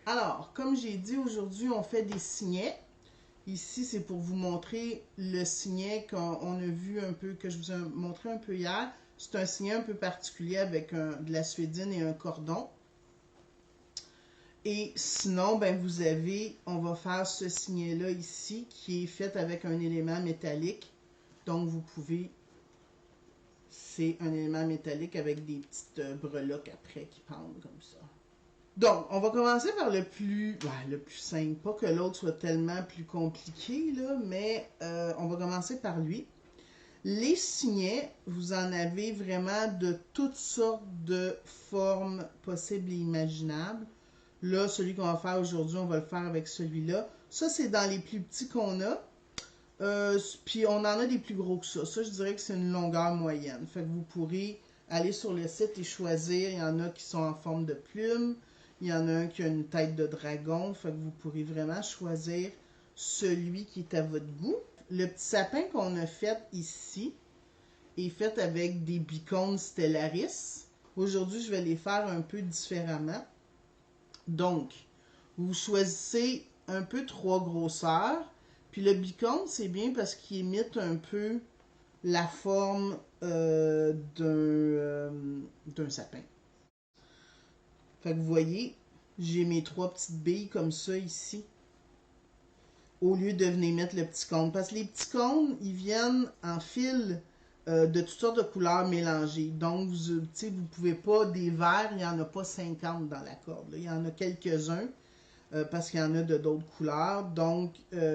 Alors, comme j'ai dit, aujourd'hui, on fait des signets. Ici, c'est pour vous montrer le signet qu'on a vu un peu, que je vous ai montré un peu hier. C'est un signet un peu particulier avec de la suédine et un cordon. Et sinon, ben vous avez, on va faire ce signet-là ici, qui est fait avec un élément métallique. Donc, vous pouvez, c'est un élément métallique avec des petites breloques après qui pendent comme ça. Donc, on va commencer par le plus simple. Pas que l'autre soit tellement plus compliqué, là, mais on va commencer par lui. Les signets, vous en avez vraiment de toutes sortes de formes possibles et imaginables. Là, celui qu'on va faire aujourd'hui, on va le faire avec celui-là. Ça, c'est dans les plus petits qu'on a. Puis on en a des plus gros que ça. Ça, je dirais que c'est une longueur moyenne. Fait que vous pourrez aller sur le site et choisir. Il y en a qui sont en forme de plume. Il y en a un qui a une tête de dragon. Fait que vous pourrez vraiment choisir celui qui est à votre goût. Le petit sapin qu'on a fait ici est fait avec des bicones stellaris. Aujourd'hui, je vais les faire un peu différemment. Donc, vous choisissez un peu 3 grosseurs. Puis le bicone, c'est bien parce qu'il imite un peu la forme d'un sapin. Fait que vous voyez, j'ai mes 3 petites billes comme ça ici. Au lieu de venir mettre le petit cône. Parce que les petits cônes, ils viennent en fil de toutes sortes de couleurs mélangées. Donc, vous ne pouvez pas, des verts, il n'y en a pas 50 dans la corde. Là. Il y en a quelques-uns. Parce qu'il y en a de d'autres couleurs. Donc,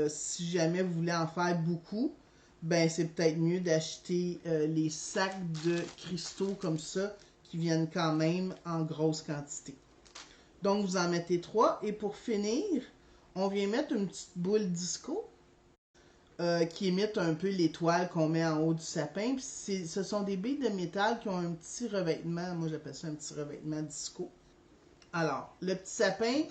si jamais vous voulez en faire beaucoup, ben c'est peut-être mieux d'acheter les sacs de cristaux comme ça qui viennent quand même en grosse quantité. Donc, vous en mettez 3. Et pour finir, on vient mettre une petite boule disco qui imite un peu l'étoile qu'on met en haut du sapin. Puis ce sont des billes de métal qui ont un petit revêtement. Moi, j'appelle ça un petit revêtement disco. Alors, le petit sapin,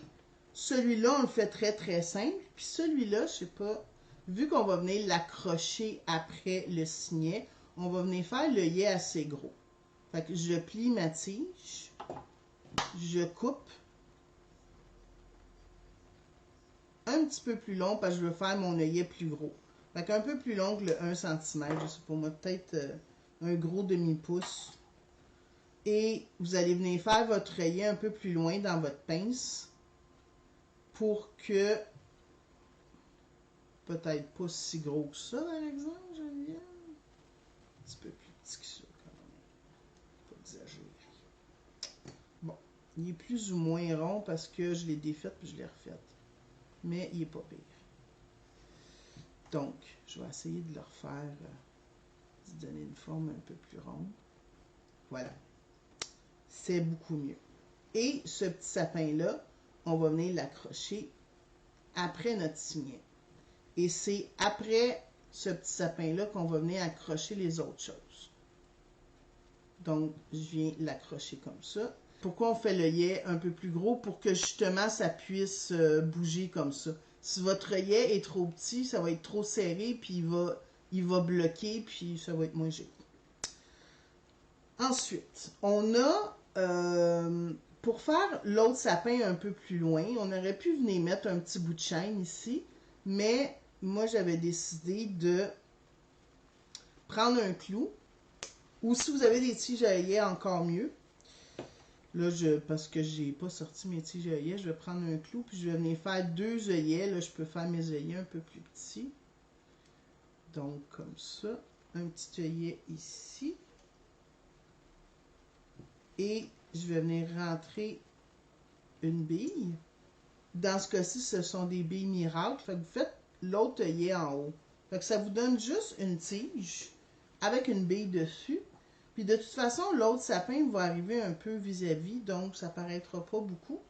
celui-là, on le fait très très simple. Puis celui-là, je sais pas, vu qu'on va venir l'accrocher après le signet, on va venir faire l'œillet assez gros. Fait que je plie ma tige, je coupe un petit peu plus long parce que je veux faire mon œillet plus gros. Fait qu'un peu plus long que le 1 cm, je sais pas moi, peut-être un gros demi-pouce. Et vous allez venir faire votre œillet un peu plus loin dans votre pince pour que, peut-être pas si gros que ça, par exemple, Geneviève. Un petit peu plus petit que ça, quand même. Pas exagérer. Bon, il est plus ou moins rond parce que je l'ai défait puis je l'ai refait. Mais il est pas pire. Donc, je vais essayer de le refaire, de donner une forme un peu plus ronde. Voilà. C'est beaucoup mieux. Et ce petit sapin-là, on va venir l'accrocher après notre signet. Et c'est après ce petit sapin-là qu'on va venir accrocher les autres choses. Donc, je viens l'accrocher comme ça. Pourquoi on fait l'œillet un peu plus gros? Pour que justement ça puisse bouger comme ça. Si votre œillet est trop petit, ça va être trop serré, puis il va bloquer, puis ça va être moins joli. Ensuite, on a, pour faire l'autre sapin un peu plus loin, on aurait pu venir mettre un petit bout de chaîne ici, mais moi j'avais décidé de prendre un clou, ou si vous avez des tiges à œillet, encore mieux. Là, parce que j'ai pas sorti mes tiges à œillet, je vais prendre un clou, puis je vais venir faire 2 œillets. Là, je peux faire mes œillets un peu plus petits. Donc, comme ça. Un petit œillet ici. Et je vais venir rentrer une bille. Dans ce cas-ci, ce sont des billes miracles. Fait que vous faites l'autre œillet en haut. Fait que ça vous donne juste une tige avec une bille dessus. Puis de toute façon, l'autre sapin va arriver un peu vis-à-vis, donc ça paraîtra pas beaucoup.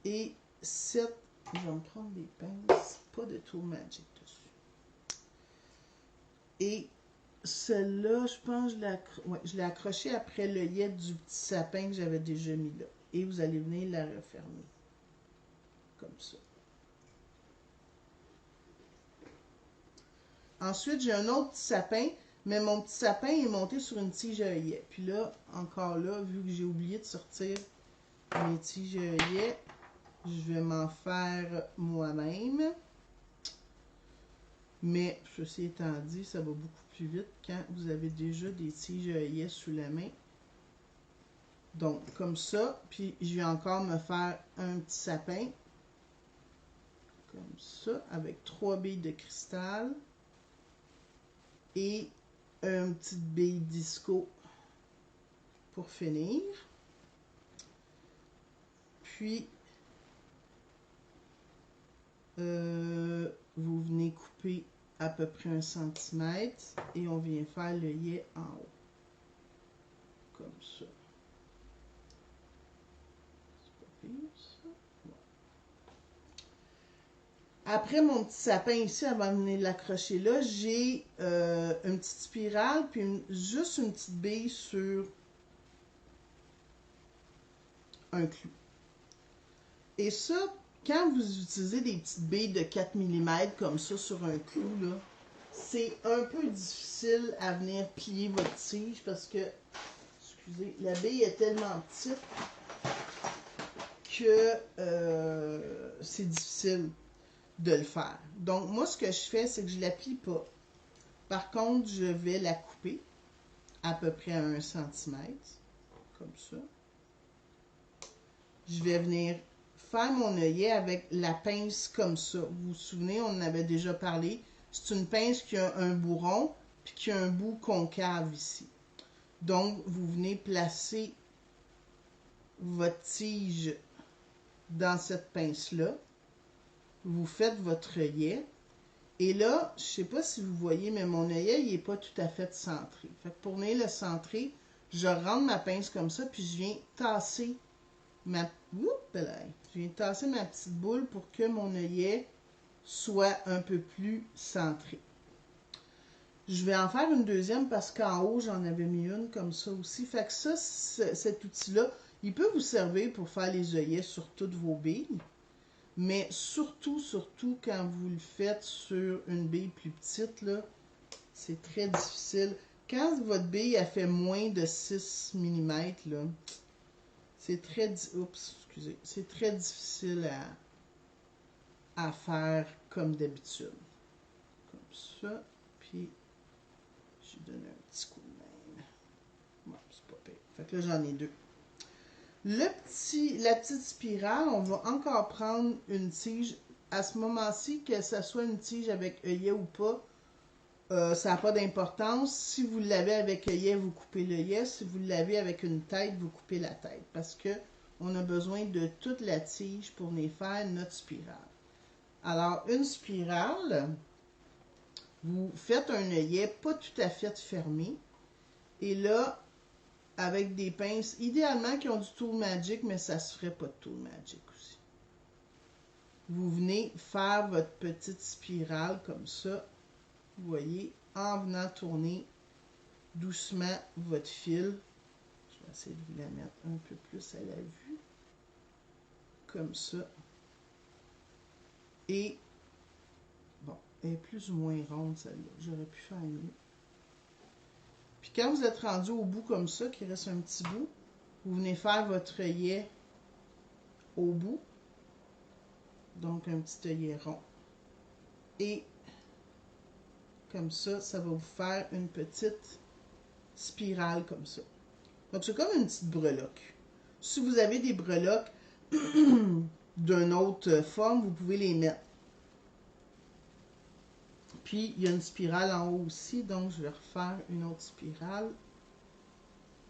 Et cette, je vais me prendre des pinces, pas de tool magic dessus. Et celle-là, je pense que je l'ai accrochée après l'œillet du petit sapin que j'avais déjà mis là. Et vous allez venir la refermer. Comme ça. Ensuite, j'ai un autre petit sapin, mais mon petit sapin est monté sur une tige à œillet. Puis là, encore là, vu que j'ai oublié de sortir mes tiges à œillet, je vais m'en faire moi-même. Mais, ceci étant dit, ça va beaucoup plus vite quand vous avez déjà des tiges œillets sous la main. Donc, comme ça. Puis, je vais encore me faire un petit sapin. Comme ça, avec 3 billes de cristal. Et une petite bille disco pour finir. Puis, vous venez couper à peu près 1 centimètre et on vient faire l'œillet en haut. Comme ça. C'est pas pire, ça. Ouais. Après mon petit sapin ici, avant de venir l'accrocher là, j'ai une petite spirale, puis juste une petite bille sur un clou. Et ça, quand vous utilisez des petites billes de 4 mm comme ça sur un clou, là, c'est un peu difficile à venir plier votre tige parce que, excusez, la bille est tellement petite que c'est difficile de le faire. Donc, moi, ce que je fais, c'est que je ne la plie pas. Par contre, je vais la couper à peu près à 1 centimètre, comme ça. Je vais venir faire mon œillet avec la pince comme ça. Vous vous souvenez, on en avait déjà parlé. C'est une pince qui a un bout rond puis qui a un bout concave ici. Donc, vous venez placer votre tige dans cette pince-là. Vous faites votre œillet. Et là, je ne sais pas si vous voyez, mais mon œillet, il n'est pas tout à fait centré. Fait que pour venir le centrer, je rentre ma pince comme ça, puis je viens tasser je viens tasser ma petite boule pour que mon œillet soit un peu plus centré. Je vais en faire une deuxième parce qu'en haut, j'en avais mis une comme ça aussi. Fait que ça, cet outil-là, il peut vous servir pour faire les œillets sur toutes vos billes. Mais surtout, quand vous le faites sur une bille plus petite, là, c'est très difficile. Quand votre bille a fait moins de 6 mm, là, c'est très, c'est très difficile à faire comme d'habitude. Comme ça, puis je donne un petit coup de main. Bon, c'est pas pire. Fait que là, j'en ai 2. La petite spirale, on va encore prendre une tige. À ce moment-ci, que ce soit une tige avec œillet ou pas, ça n'a pas d'importance. Si vous l'avez avec œillet, vous coupez l'œillet. Si vous l'avez avec une tête, vous coupez la tête. Parce que on a besoin de toute la tige pour venir faire notre spirale. Alors, une spirale, vous faites un œillet pas tout à fait fermé. Et là, avec des pinces, idéalement qui ont du Tool Magic, mais ça se ferait pas de Tool Magic aussi. Vous venez faire votre petite spirale comme ça, vous voyez, en venant tourner doucement votre fil. Je vais essayer de vous la mettre un peu plus à la vue, comme ça. Et, bon, elle est plus ou moins ronde celle-là, j'aurais pu faire mieux. Puis quand vous êtes rendu au bout comme ça, qu'il reste un petit bout, vous venez faire votre œillet au bout. Donc un petit œillet rond. Et comme ça, ça va vous faire une petite spirale comme ça. Donc c'est comme une petite breloque. Si vous avez des breloques d'une autre forme, vous pouvez les mettre. Puis il y a une spirale en haut aussi, donc je vais refaire une autre spirale.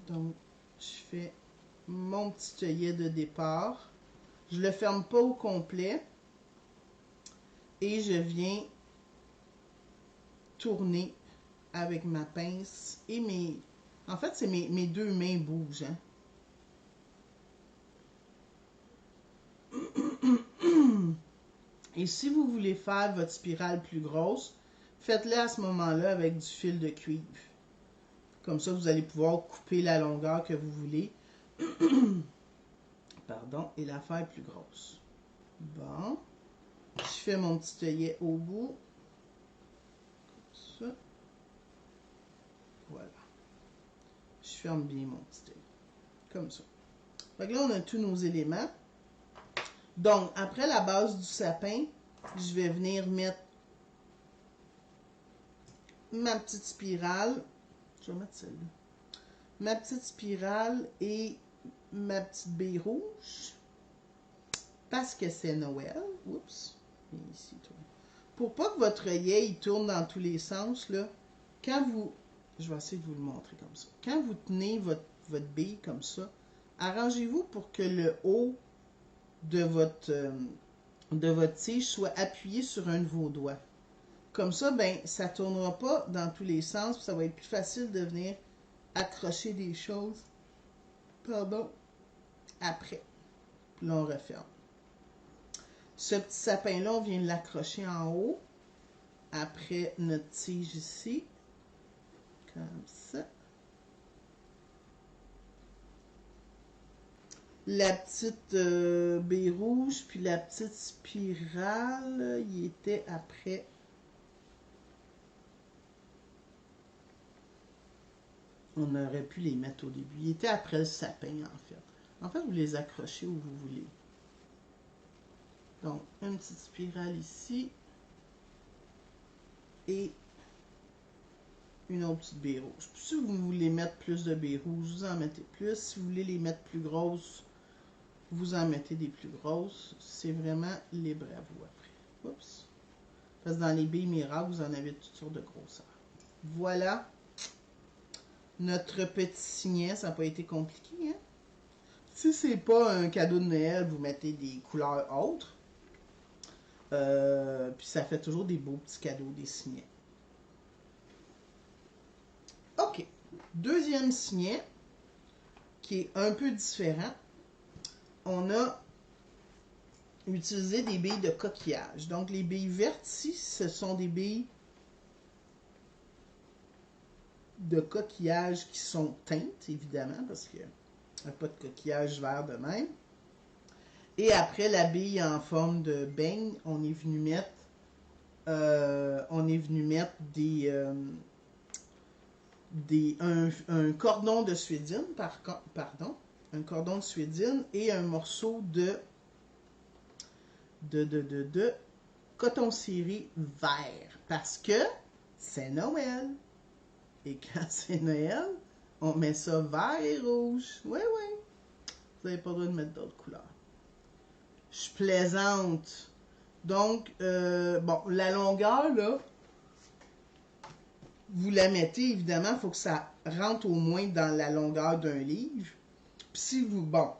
Donc je fais mon petit œillet de départ. Je ne le ferme pas au complet. Et je viens tourner avec ma pince et mes... En fait, c'est mes 2 mains bougent. Hein? Et si vous voulez faire votre spirale plus grosse, faites-le à ce moment-là avec du fil de cuivre. Comme ça, vous allez pouvoir couper la longueur que vous voulez. Pardon, et la faire plus grosse. Bon. Je fais mon petit œillet au bout. Comme ça. Voilà. Je ferme bien mon petit œillet. Comme ça. Donc là, on a tous nos éléments. Donc, après la base du sapin, je vais venir mettre ma petite spirale. Je vais mettre celle-là. Ma petite spirale et ma petite baie rouge. Parce que c'est Noël. Oups. Viens ici, toi. Pour pas que votre œillet il tourne dans tous les sens, là, quand vous... Je vais essayer de vous le montrer comme ça. Quand vous tenez votre bille comme ça, arrangez-vous pour que le haut de votre tige soit appuyé sur un de vos doigts. Comme ça, ben, ça ne tournera pas dans tous les sens, puis ça va être plus facile de venir accrocher des choses. Pardon. Après. Puis là, on referme. Ce petit sapin-là, on vient de l'accrocher en haut. Après notre tige ici. Comme ça. La petite baie rouge, puis la petite spirale, il était après. On aurait pu les mettre au début. Il était après le sapin, en fait. En fait, vous les accrochez où vous voulez. Donc, une petite spirale ici. Et une autre petite baie rouge. Puis, si vous voulez mettre plus de baies rouges, vous en mettez plus. Si vous voulez les mettre plus grosses, vous en mettez des plus grosses. C'est vraiment libre à vous après. Oups. Parce que dans les baies miracles, vous en avez toutes sortes de grosseurs. Voilà. Notre petit signet, ça n'a pas été compliqué, hein? Si c'est pas un cadeau de Noël, vous mettez des couleurs autres. Puis ça fait toujours des beaux petits cadeaux, des signets. OK. Deuxième signet, qui est un peu différent. On a utilisé des billes de coquillage. Donc les billes vertes ici, ce sont des billes de coquillage qui sont teintes, évidemment, parce qu'il n'y a pas de coquillage vert de même. Et après la bille en forme de beigne, on est venu mettre un cordon de suédine, un cordon de suédine et un morceau de coton ciré vert, parce que c'est Noël. Et quand c'est Noël, on met ça vert et rouge. Oui, oui. Vous n'avez pas le droit de mettre d'autres couleurs. Je plaisante. Donc, bon, la longueur, là, vous la mettez, évidemment, il faut que ça rentre au moins dans la longueur d'un livre. Puis si vous, bon,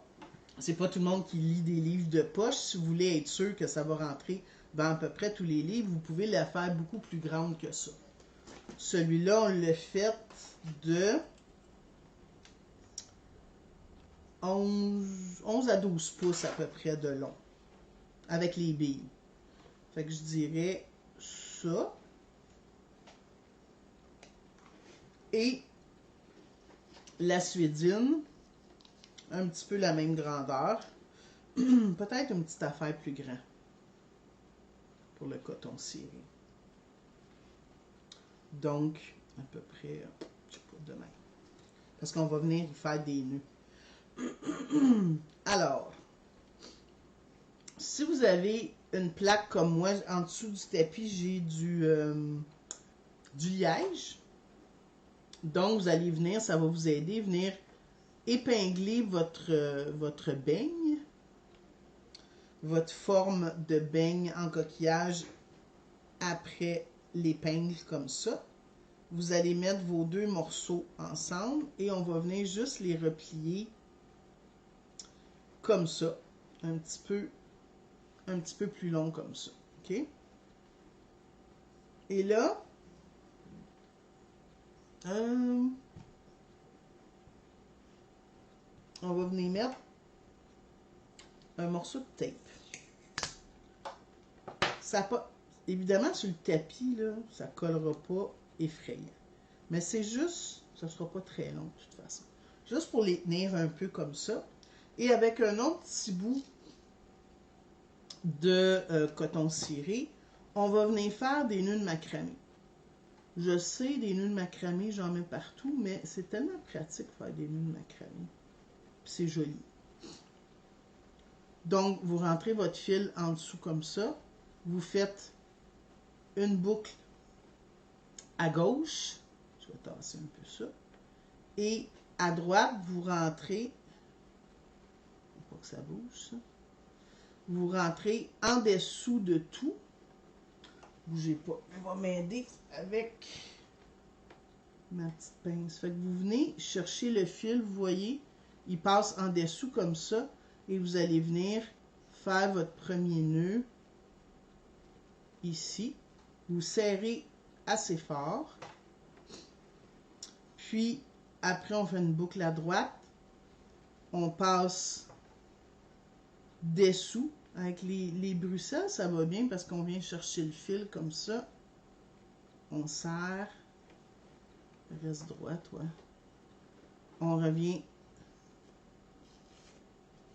c'est pas tout le monde qui lit des livres de poche. Si vous voulez être sûr que ça va rentrer dans à peu près tous les livres, vous pouvez la faire beaucoup plus grande que ça. Celui-là, on l'a fait de 11 à 12 pouces à peu près de long, avec les billes. Fait que je dirais ça. Et la suédine, un petit peu la même grandeur. Peut-être une petite affaire plus grande pour le coton ciré. Donc, à peu près, je sais pas, de même. Parce qu'on va venir y faire des nœuds. Alors, si vous avez une plaque comme moi, en dessous du tapis, j'ai du liège. Donc, vous allez venir, ça va vous aider, venir épingler votre beigne, votre forme de beigne en coquillage après l'épingle comme ça. Vous allez mettre vos deux morceaux ensemble et on va venir juste les replier comme ça, un petit peu plus long comme ça, ok? Et là, on va venir mettre un morceau de tape. Ça pas, évidemment, sur le tapis, là, ça ne collera pas effrayant. Mais c'est juste, ça ne sera pas très long de toute façon. Juste pour les tenir un peu comme ça. Et avec un autre petit bout de coton ciré, on va venir faire des nœuds de macramé. Je sais, des nœuds de macramé, j'en mets partout, mais c'est tellement pratique de faire des nœuds de macramé. Puis c'est joli. Donc, vous rentrez votre fil en dessous comme ça. Vous faites une boucle à gauche. Je vais tasser un peu ça. Et à droite, vous rentrez, faut pas que ça bouge, ça. Vous rentrez en dessous de tout. Bougez pas, je vais m'aider avec ma petite pince. Fait que vous venez chercher le fil, vous voyez, il passe en dessous comme ça. Et vous allez venir faire votre premier nœud ici. Vous serrez assez fort. Puis, après, on fait une boucle à droite. On passe dessous. Avec les bruxelles, ça va bien parce qu'on vient chercher le fil comme ça. On serre. Reste droit, toi. On revient.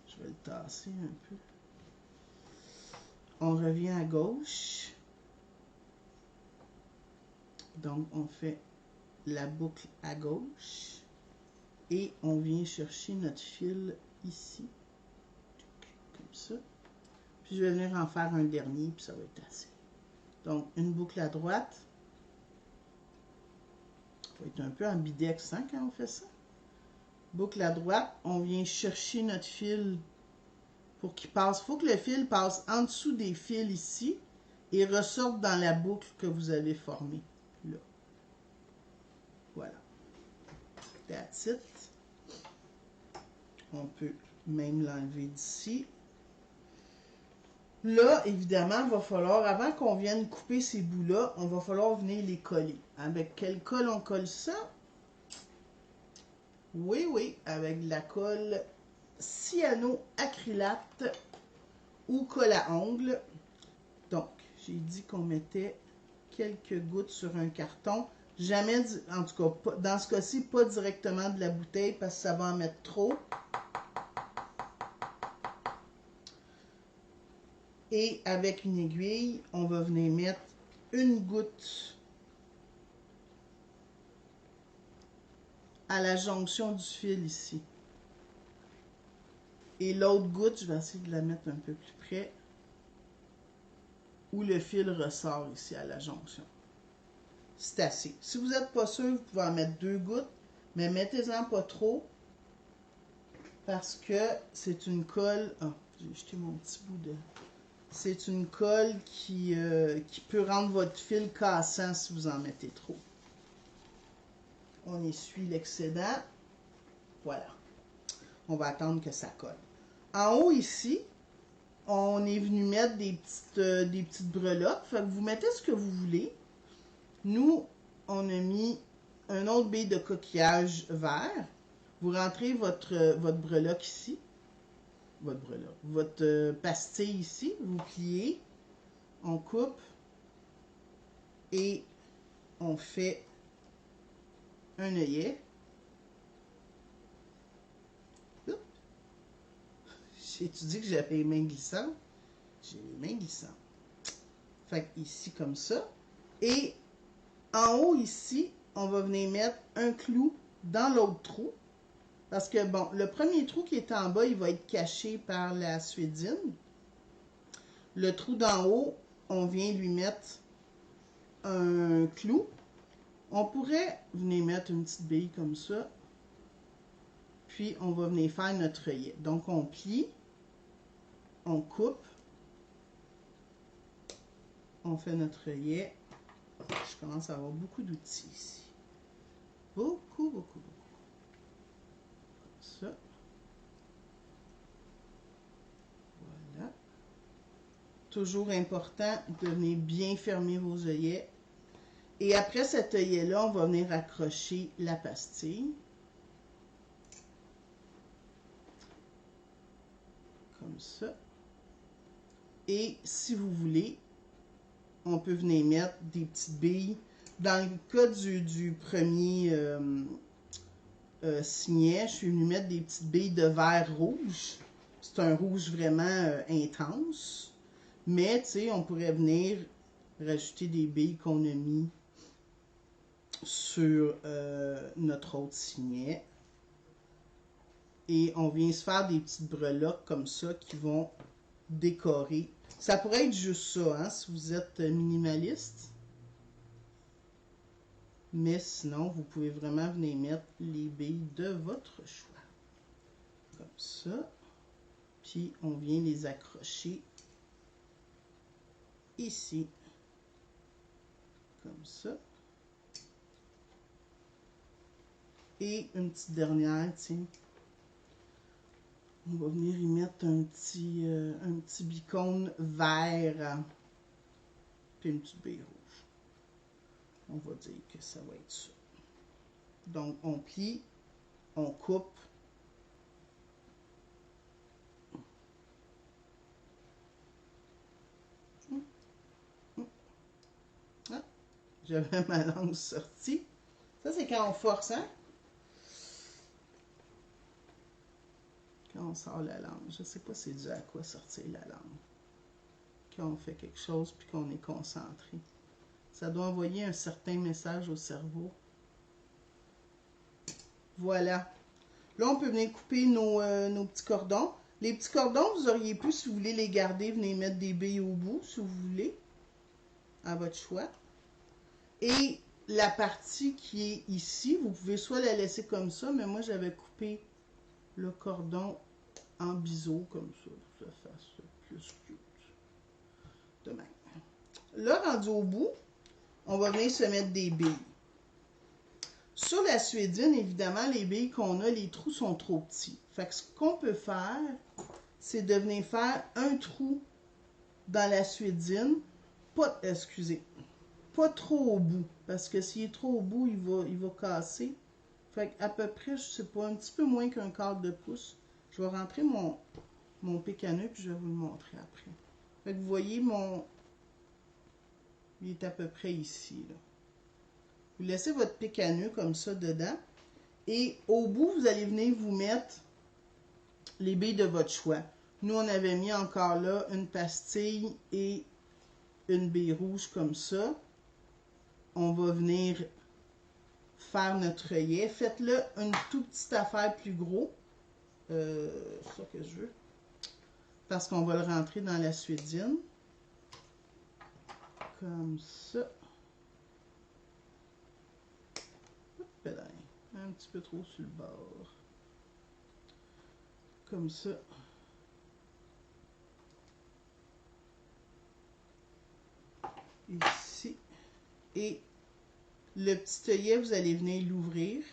Je vais le tasser un peu. On revient à gauche. Donc, on fait la boucle à gauche. Et on vient chercher notre fil ici. Comme ça. Puis, je vais venir en faire un dernier, puis ça va être assez. Donc, une boucle à droite. Il faut être un peu ambidex hein, quand on fait ça. Boucle à droite, on vient chercher notre fil pour qu'il passe. Il faut que le fil passe en dessous des fils ici et ressorte dans la boucle que vous avez formée. Là. Voilà. That's it. On peut même l'enlever d'ici. Là, évidemment, il va falloir, avant qu'on vienne couper ces bouts-là, on va falloir venir les coller. Avec quelle colle on colle ça? Oui, oui, avec de la colle cyanoacrylate ou colle à ongles. Donc, j'ai dit qu'on mettait quelques gouttes sur un carton. Jamais, en tout cas, dans ce cas-ci, pas directement de la bouteille parce que ça va en mettre trop. Et avec une aiguille, on va venir mettre une goutte à la jonction du fil ici. Et l'autre goutte, je vais essayer de la mettre un peu plus près, où le fil ressort ici à la jonction. C'est assez. Si vous n'êtes pas sûr, vous pouvez en mettre 2 gouttes, mais mettez-en pas trop, parce que c'est une colle... Ah, j'ai jeté mon petit bout de... C'est une colle qui peut rendre votre fil cassant si vous en mettez trop. On essuie l'excédent. Voilà. On va attendre que ça colle. En haut ici, on est venu mettre des petites breloques. Fait que vous mettez ce que vous voulez. Nous, on a mis un autre bille de coquillage vert. Vous rentrez votre breloque ici. Votre pastille ici, vous pliez, on coupe et on fait un œillet. J'ai-tu dit que j'avais les mains glissantes? J'ai les mains glissantes. Fait que ici comme ça. Et en haut ici, on va venir mettre un clou dans l'autre trou. Parce que, bon, le premier trou qui est en bas, il va être caché par la suédine. Le trou d'en haut, on vient lui mettre un clou. On pourrait venir mettre une petite bille comme ça. Puis, on va venir faire notre œillet. Donc, on plie, on coupe, on fait notre œillet. Je commence à avoir beaucoup d'outils ici. Beaucoup, beaucoup, beaucoup. Ça. Voilà. Toujours important de venir bien fermer vos œillets. Et après cet œillet-là, on va venir accrocher la pastille. Comme ça. Et si vous voulez, on peut venir mettre des petites billes. Dans le cas du premier signet, je suis venue mettre des petites billes de verre rouge. C'est un rouge vraiment intense. Mais, tu sais, on pourrait venir rajouter des billes qu'on a mis sur notre autre signet. Et on vient se faire des petites breloques comme ça qui vont décorer. Ça pourrait être juste ça, hein, si vous êtes minimaliste. Mais sinon, vous pouvez vraiment venir mettre les billes de votre choix. Comme ça. Puis, on vient les accrocher ici. Comme ça. Et une petite dernière, tiens. On va venir y mettre un petit bicône vert. Puis une petite baie rouge. On va dire que ça va être ça. Donc, on plie, on coupe. Ah, j'avais ma langue sortie. Ça, c'est quand on force, hein? Quand on sort la langue. Je ne sais pas c'est dû à quoi sortir la langue. Quand on fait quelque chose puis qu'on est concentré. Ça doit envoyer un certain message au cerveau. Voilà. Là, on peut venir couper nos petits cordons. Les petits cordons, vous auriez pu, si vous voulez les garder, venir mettre des billes au bout, si vous voulez. À votre choix. Et la partie qui est ici, vous pouvez soit la laisser comme ça, mais moi, j'avais coupé le cordon en biseau, comme ça, pour que ça fasse plus cute. De même. Là, rendu au bout, on va venir se mettre des billes. Sur la suédine, évidemment, les billes qu'on a, les trous sont trop petits. Fait que ce qu'on peut faire, c'est de venir faire un trou dans la suédine. Pas, excusez, pas trop au bout. Parce que s'il est trop au bout, il va casser. Fait qu'à peu près, je sais pas, un petit peu moins qu'un quart de pouce. Je vais rentrer mon pic à nœud, puis je vais vous le montrer après. Fait que vous voyez, il est à peu près ici, là. Vous laissez votre pic à nœud comme ça dedans. Et au bout, vous allez venir vous mettre les billes de votre choix. Nous, on avait mis encore là une pastille et une bille rouge comme ça. On va venir faire notre œillet. Faites-le une toute petite affaire plus gros. C'est ça que je veux. Parce qu'on va le rentrer dans la suédine. Comme ça. Un petit peu trop sur le bord. Comme ça. Ici. Et le petit œillet, vous allez venir l'ouvrir.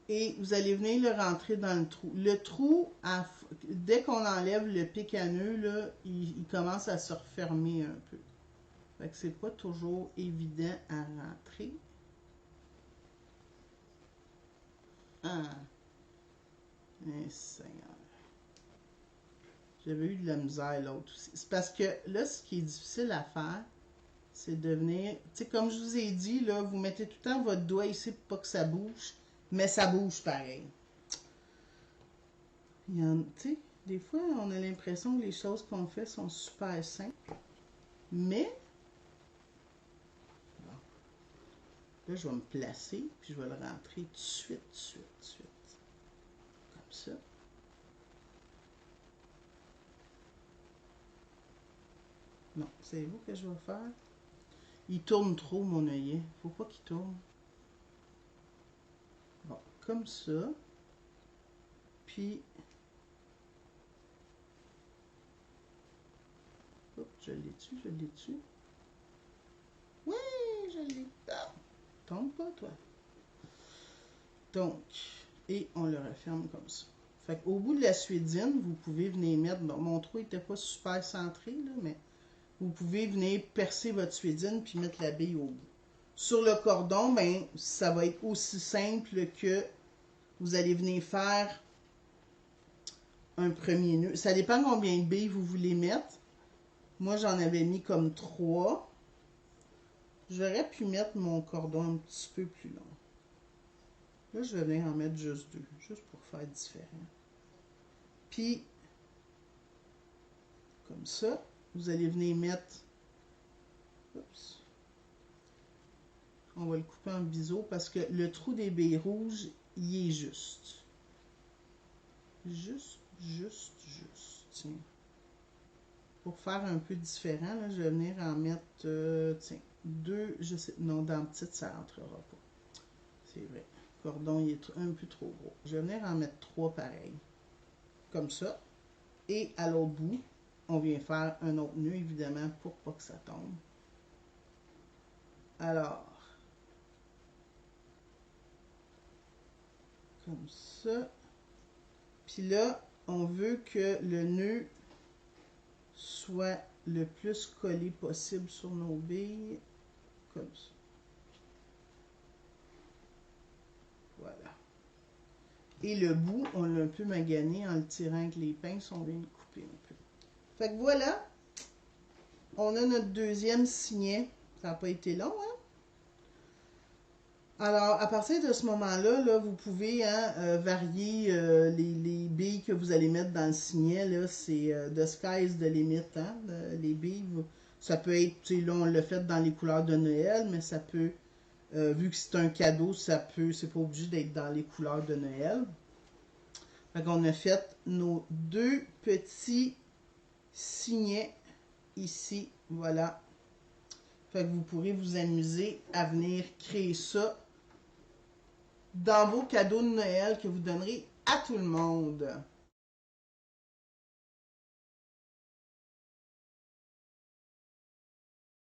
Et vous allez venir le rentrer dans le trou. Le trou, dès qu'on enlève le pic à nœud, là, il commence à se refermer un peu. Fait que c'est pas toujours évident à rentrer. Ah! Seigneur. J'avais eu de la misère l'autre aussi. C'est parce que là, ce qui est difficile à faire, c'est de venir... Tu sais, comme je vous ai dit, là, vous mettez tout le temps votre doigt ici pour pas que ça bouge, mais ça bouge pareil. Tu sais, des fois, on a l'impression que les choses qu'on fait sont super simples, mais... Bon. Là, je vais me placer, puis je vais le rentrer tout de suite, tout de suite, tout de suite. Comme ça. Non, c'est vous que je vais faire. Il tourne trop, mon œillet. Faut pas qu'il tourne. Bon, comme ça. Puis... Hop, je l'ai dessus, je l'ai dessus. Oui, je l'ai. Ah, tombe pas, toi. Donc, et on le referme comme ça. Fait qu'au bout de la suédine, vous pouvez venir mettre... Bon, mon trou n'était pas super centré, là, mais... Vous pouvez venir percer votre suédine puis mettre la bille au bout. Sur le cordon, ben, ça va être aussi simple que vous allez venir faire un premier nœud. Ça dépend combien de billes vous voulez mettre. Moi, j'en avais mis comme 3. J'aurais pu mettre mon cordon un petit peu plus long. Là, je vais venir en mettre juste 2, juste pour faire différent. Puis, comme ça, vous allez venir mettre... Oups. On va le couper en biseau parce que le trou des billes rouges, il est juste. Juste. Tiens. pour faire un peu différent, là, je vais venir en mettre, tiens, 2, je sais, non, dans la petite, ça rentrera pas. C'est vrai. Le cordon, il est un peu trop gros. Je vais venir en mettre 3 pareils. Comme ça. Et à l'autre bout, on vient faire un autre nœud, évidemment, pour pas que ça tombe. Alors, comme ça. Puis là, on veut que le nœud soit le plus collé possible sur nos billes. Comme ça. Voilà. Et le bout, on l'a un peu magané en le tirant avec les pinces. On vient le couper un peu. Fait que voilà. On a notre deuxième signet. Ça n'a pas été long, hein? Alors, à partir de ce moment-là, là, vous pouvez varier les billes que vous allez mettre dans le signet. Là, c'est the sky's the limit. Hein? Les billes, ça peut être, tu sais, là, on l'a fait dans les couleurs de Noël, mais ça peut, vu que c'est un cadeau, ça peut, c'est pas obligé d'être dans les couleurs de Noël. Fait qu'on a fait nos 2 petits signets ici. Voilà. Fait que vous pourrez vous amuser à venir créer ça dans vos cadeaux de Noël que vous donnerez à tout le monde.